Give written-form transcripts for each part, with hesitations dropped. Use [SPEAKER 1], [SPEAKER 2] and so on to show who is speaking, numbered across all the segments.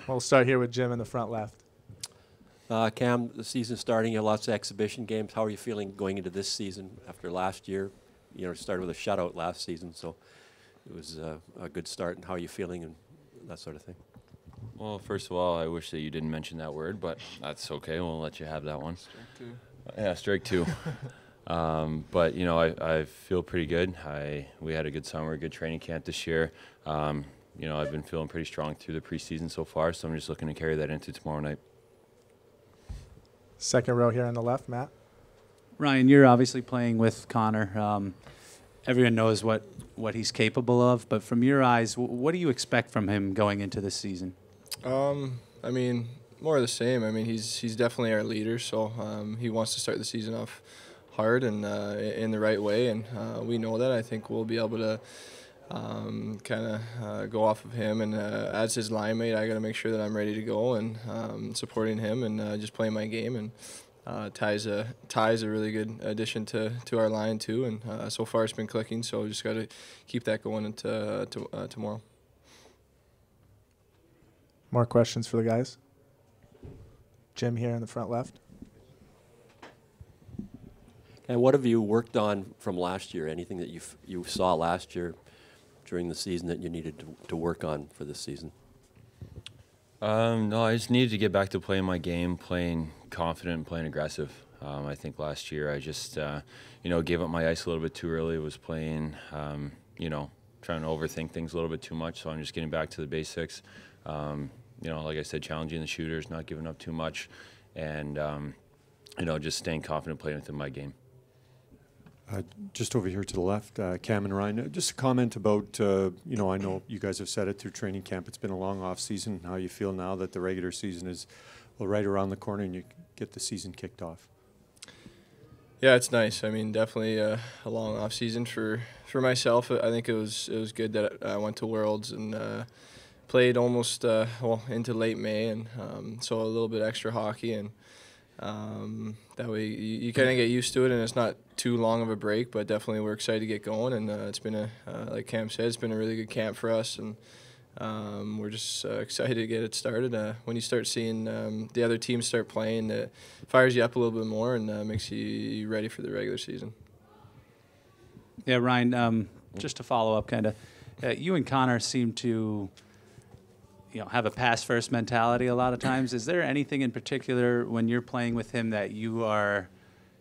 [SPEAKER 1] We'll start here with Jim in the front left.
[SPEAKER 2] Cam, the season's starting. You have lots of exhibition games. How are you feeling going into this season after last year? You know, started with a shutout last season, so it was a good start. And how are you feeling and that sort of thing?
[SPEAKER 3] Well, first of all, I wish that you didn't mention that word, but that's okay. We'll let you have that one.
[SPEAKER 4] Strike two.
[SPEAKER 3] Yeah, strike two. But, you know, I feel pretty good. We had a good summer, good training camp this year. You know, I've been feeling pretty strong through the preseason so far, so I'm just looking to carry that into tomorrow night.
[SPEAKER 1] Second row here on the left, Matt.
[SPEAKER 5] Ryan, you're obviously playing with Connor. Everyone knows what he's capable of, but from your eyes, what do you expect from him going into this season?
[SPEAKER 4] I mean, more of the same. I mean, he's definitely our leader, so he wants to start the season off hard and in the right way, and we know that. I think we'll be able to kind of go off of him, and as his line mate, I got to make sure that I'm ready to go and supporting him and just playing my game. And Ty's a really good addition to our line too, and so far it's been clicking. So just got to keep that going into tomorrow.
[SPEAKER 1] More questions for the guys? Jim here in the front left.
[SPEAKER 2] And what have you worked on from last year? Anything that you saw last year during the season that you needed to work on for this season?
[SPEAKER 3] No, I just needed to get back to playing my game, playing confident and playing aggressive. I think last year I just, you know, gave up my ice a little bit too early, was playing, you know, trying to overthink things a little bit too much, so I'm just getting back to the basics. You know, like I said, challenging the shooters, not giving up too much, and, you know, just staying confident playing within my game.
[SPEAKER 6] Just over here to the left, Cam and Ryan, just a comment about, you know, I know you guys have said it through training camp, it's been a long off season. How you feel now that the regular season is right around the corner and you get the season kicked off?
[SPEAKER 4] Yeah, it's nice. I mean, definitely a long off season for myself. I think it was good that I went to Worlds and played almost into late May, and so a little bit extra hockey, and that way you kind of get used to it, and it's not too long of a break, but definitely we're excited to get going, and it's been like Cam said, it's been a really good camp for us, and we're just excited to get it started. When you start seeing the other teams start playing, it fires you up a little bit more and makes you ready for the regular season.
[SPEAKER 5] Yeah, Ryan, just to follow up kind of, you and Connor seem to, you know, have a pass-first mentality a lot of times. Is there anything in particular when you're playing with him that you are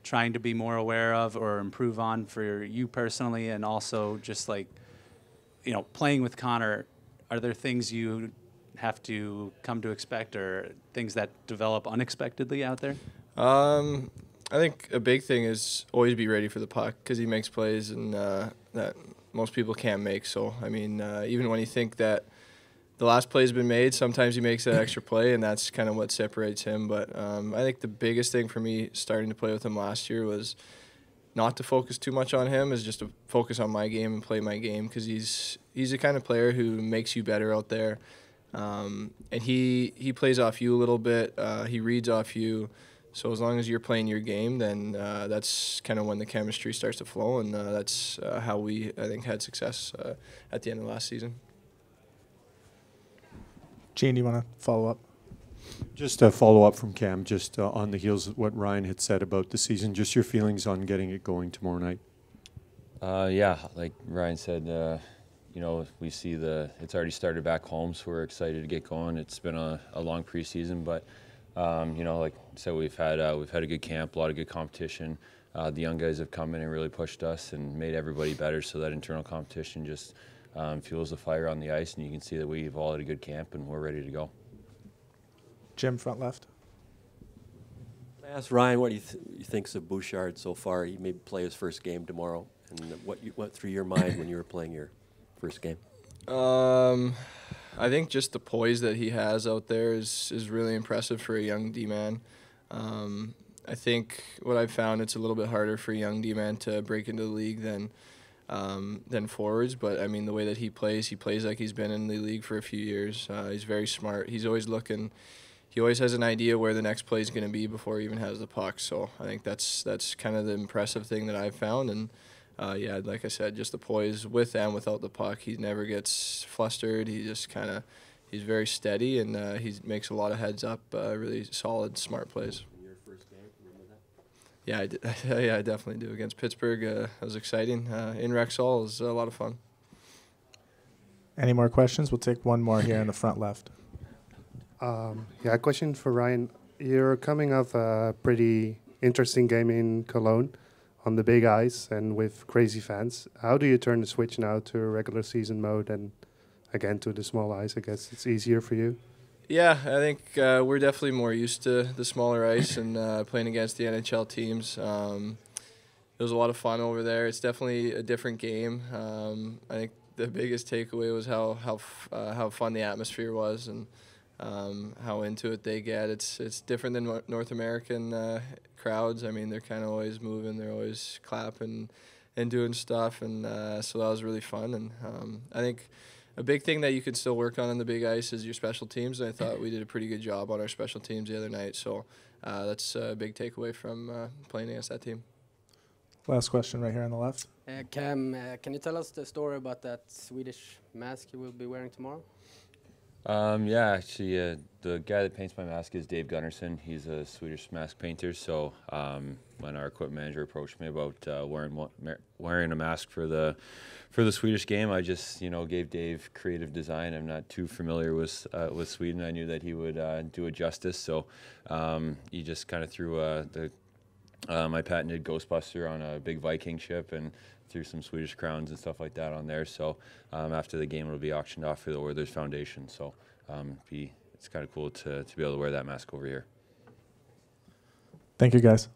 [SPEAKER 5] trying to be more aware of or improve on for you personally, and also just like, you know, playing with Connor, are there things you have to come to expect or things that develop unexpectedly out there?
[SPEAKER 4] I think a big thing is always be ready for the puck, because he makes plays and that most people can't make. So, I mean, even when you think that the last play has been made, sometimes he makes that extra play, and that's kind of what separates him. But I think the biggest thing for me starting to play with him last year was not to focus too much on him, is just to focus on my game and play my game, because he's the kind of player who makes you better out there. And he plays off you a little bit. He reads off you. So as long as you're playing your game, then that's kind of when the chemistry starts to flow, and that's how we, I think, had success at the end of last season.
[SPEAKER 1] Gene, do you want to follow up?
[SPEAKER 6] Just a follow-up from Cam, just on the heels of what Ryan had said about the season, just your feelings on getting it going tomorrow night.
[SPEAKER 3] Yeah, like Ryan said, you know, we see it's already started back home, so we're excited to get going. It's been a long preseason, but you know, like I said, we've had a good camp, a lot of good competition. The young guys have come in and really pushed us and made everybody better, so that internal competition just fuels the fire on the ice, and you can see that we've all had a good camp and we're ready to go.
[SPEAKER 1] Jim, front left.
[SPEAKER 2] I asked Ryan what he thinks of Bouchard so far. He may play his first game tomorrow, and what went through your mind when you were playing your first game?
[SPEAKER 4] I think just the poise that he has out there is really impressive for a young D-man. I think what I've found, it's a little bit harder for a young D-man to break into the league than forwards, but I mean, the way that he plays like he's been in the league for a few years. He's very smart. He's always looking. He always has an idea where the next play is going to be before he even has the puck. So I think that's kind of the impressive thing that I've found. And yeah, like I said, just the poise with and without the puck. He never gets flustered. He just kind of he's very steady, and he makes a lot of heads up, really solid, smart plays.
[SPEAKER 2] Your first game, remember that?
[SPEAKER 4] Yeah, I did. Yeah, I definitely do. Against Pittsburgh, it was exciting. In Rexall, it was a lot of fun.
[SPEAKER 1] Any more questions? We'll take one more here in the front left.
[SPEAKER 7] Yeah, question for Ryan. You're coming off a pretty interesting game in Cologne on the big ice and with crazy fans. How do you turn the switch now to regular season mode and again to the small ice? I guess it's easier for you.
[SPEAKER 4] Yeah, I think we're definitely more used to the smaller ice and playing against the NHL teams. It was a lot of fun over there. It's definitely a different game. I think the biggest takeaway was how fun the atmosphere was and how into it they get. It's different than North American crowds. I mean, they're kind of always moving. They're always clapping and doing stuff, and so that was really fun. And I think a big thing that you can still work on the big ice is your special teams, and I thought we did a pretty good job on our special teams the other night. So that's a big takeaway from playing against that team.
[SPEAKER 1] Last question right here on the left.
[SPEAKER 8] Cam, can you tell us the story about that Swedish mask you will be wearing tomorrow?
[SPEAKER 3] Yeah, actually, the guy that paints my mask is Dave Gunnarsson. He's a Swedish mask painter. So when our equipment manager approached me about wearing a mask for the Swedish game, I just gave Dave creative design. I'm not too familiar with Sweden. I knew that he would do it justice. So he just kind of threw my patented Ghostbuster on a big Viking ship and threw some Swedish crowns and stuff like that on there. So after the game, it'll be auctioned off for the Oilers Foundation. So it's kind of cool to be able to wear that mask over here.
[SPEAKER 1] Thank you, guys.